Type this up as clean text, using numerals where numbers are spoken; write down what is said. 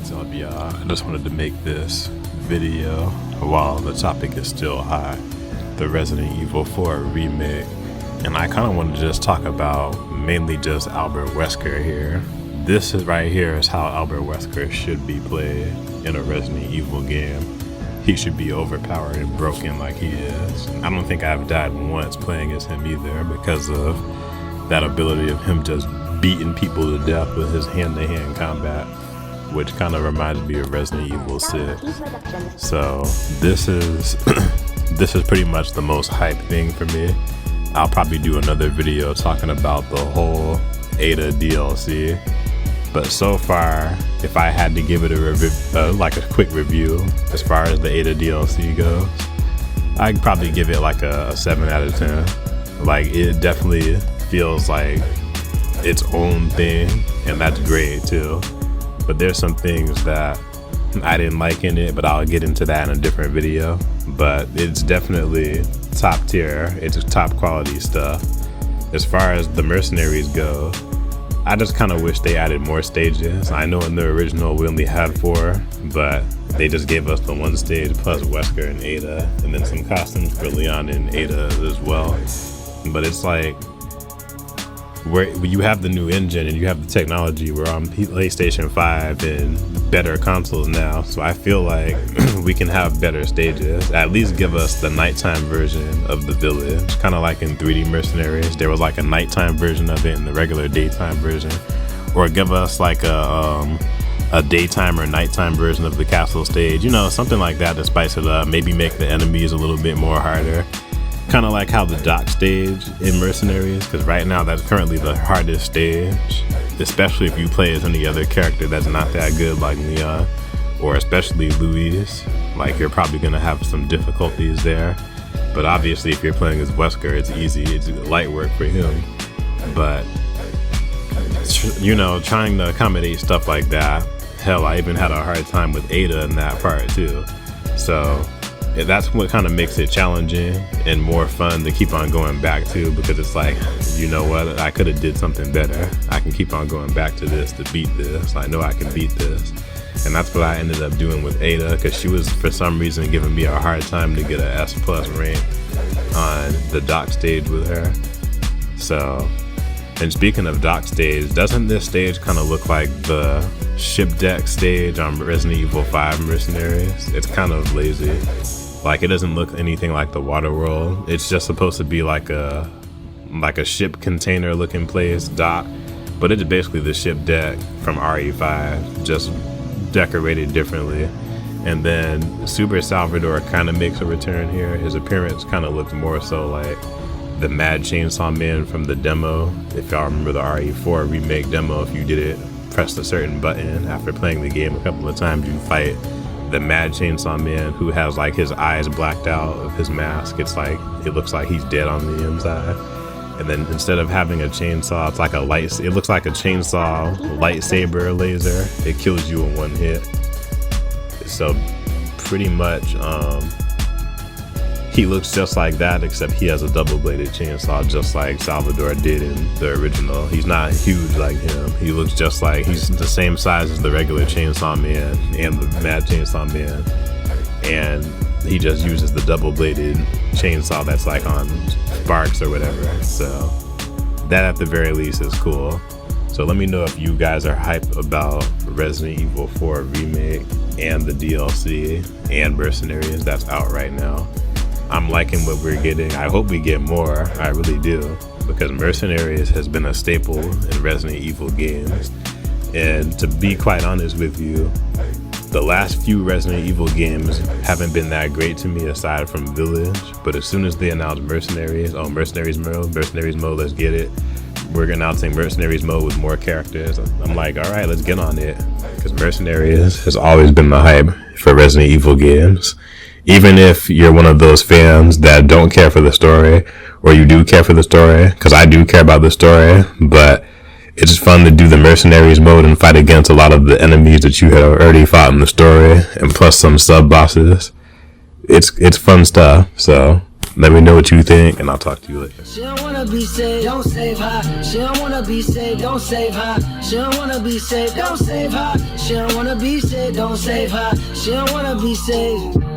What's up, y'all? I just wanted to make this video while the topic is still hot, the Resident Evil 4 remake, and I kind of wanted to just talk about mainly just Albert Wesker here. This is right here is how Albert Wesker should be played in a Resident Evil game. He should be overpowered and broken like he is. I don't think I've died once playing as him either because of that ability of him just beating people to death with his hand-to-hand combat, which kind of reminds me of Resident Evil 6. So this is this is pretty much the most hype thing for me. I'll probably do another video talking about the whole Ada DLC, but so far, if I had to give it a quick review as far as the Ada DLC goes, I'd probably give it like a 7 out of 10. Like, it definitely feels like its own thing, and that's great too. But there's some things that I didn't like in it, but I'll get into that in a different video. But it's definitely top tier. It's top quality stuff. As far as the Mercenaries go, I just kind of wish they added more stages. I know in the original we only had 4, but they just gave us the 1 stage plus Wesker and Ada, and then some costumes for Leon and Ada as well. But it's like, where you have the new engine and you have the technology, we're on PlayStation 5 and better consoles now, so I feel like we can have better stages. At least give us the nighttime version of the village, kind of like in 3D Mercenaries. There was like a nighttime version of it and the regular daytime version, or give us like a daytime or nighttime version of the castle stage, you know, something like that to spice it up. Maybe make the enemies a little bit more harder. Kind of like how the dock stage in Mercenaries, because right now that's currently the hardest stage, especially if you play as any other character that's not that good like Leon, or especially Louise. Like, you're probably going to have some difficulties there, but obviously if you're playing as Wesker, it's easy, it's light work for him. But you know, trying to accommodate stuff like that, hell, I even had a hard time with Ada in that part too. So that's what kind of makes it challenging and more fun to keep on going back to, because it's like, you know what, I could have did something better. I can keep on going back to this to beat this. I know I can beat this. And that's what I ended up doing with Ada, because she was for some reason giving me a hard time to get a S+ rank on the dock stage with her. So, and speaking of dock stage, doesn't this stage kind of look like the ship deck stage on Resident Evil 5 Mercenaries? It's kind of lazy. Like, it doesn't look anything like the water world. It's just supposed to be like a ship container looking place, dock, but it's basically the ship deck from RE5, just decorated differently. And then Super Salvador kind of makes a return here. His appearance kind of looks more so like the Mad Chainsaw Man from the demo. If y'all remember the RE4 remake demo, if you did it, pressed a certain button after playing the game a couple of times, you fight the Mad Chainsaw Man, who has like his eyes blacked out of his mask. It's like, it looks like he's dead on the inside. And then instead of having a chainsaw, it's like it looks like a chainsaw lightsaber laser. It kills you in 1 hit. So pretty much he looks just like that, except he has a double-bladed chainsaw, just like Salvador did in the original. He's not huge like him. He looks just like, he's the same size as the regular Chainsaw Man and the Mad Chainsaw Man. And he just uses the double-bladed chainsaw that's like on sparks or whatever. So that at the very least is cool. So let me know if you guys are hyped about Resident Evil 4 Remake and the DLC and Mercenaries that's out right now. I'm liking what we're getting. I hope we get more. I really do, because Mercenaries has been a staple in Resident Evil games. And to be quite honest with you, the last few Resident Evil games haven't been that great to me aside from Village. But as soon as they announced Mercenaries, Mercenaries mode, let's get it. We're announcing Mercenaries mode with more characters. I'm like, all right, let's get on it. Because Mercenaries has always been the hype for Resident Evil games. Even if you're one of those fans that don't care for the story, or you do care for the story, because I do care about the story, but it's fun to do the Mercenaries mode and fight against a lot of the enemies that you had already fought in the story, and plus some sub bosses. It's fun stuff. So Let me know what you think, and I'll talk to you later. She don't wanna be saved, don't save her. She don't wanna be saved, don't save her. She don't wanna be saved, don't save her. She don't wanna be saved, don't save her. She don't wanna be saved.